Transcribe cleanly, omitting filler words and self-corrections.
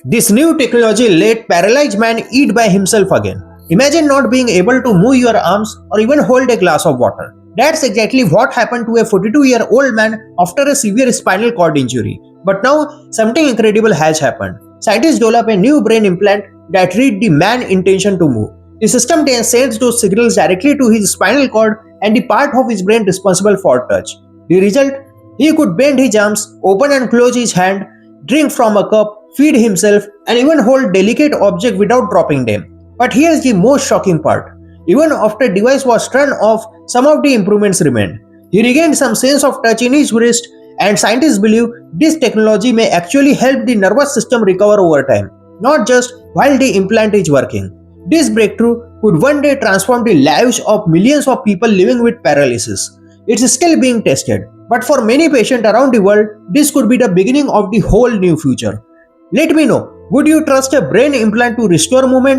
This new technology let paralyzed man eat by himself again. Imagine not being able to move your arms or even hold a glass of water. That's exactly what happened to a 42-year-old man after a severe spinal cord injury. But now, something incredible has happened. Scientists developed a new brain implant that reads the man's intention to move. The system then sends those signals directly to his spinal cord and the part of his brain responsible for touch. The result? He could bend his arms, open and close his hand, drink from a cup, feed himself, and even hold delicate objects without dropping them. But here's the most shocking part. Even after the device was turned off, some of the improvements remained. He regained some sense of touch in his wrist, and scientists believe this technology may actually help the nervous system recover over time, not just while the implant is working. This breakthrough could one day transform the lives of millions of people living with paralysis. It's still being tested, but for many patients around the world, this could be the beginning of the whole new future. Let me know, would you trust a brain implant to restore movement?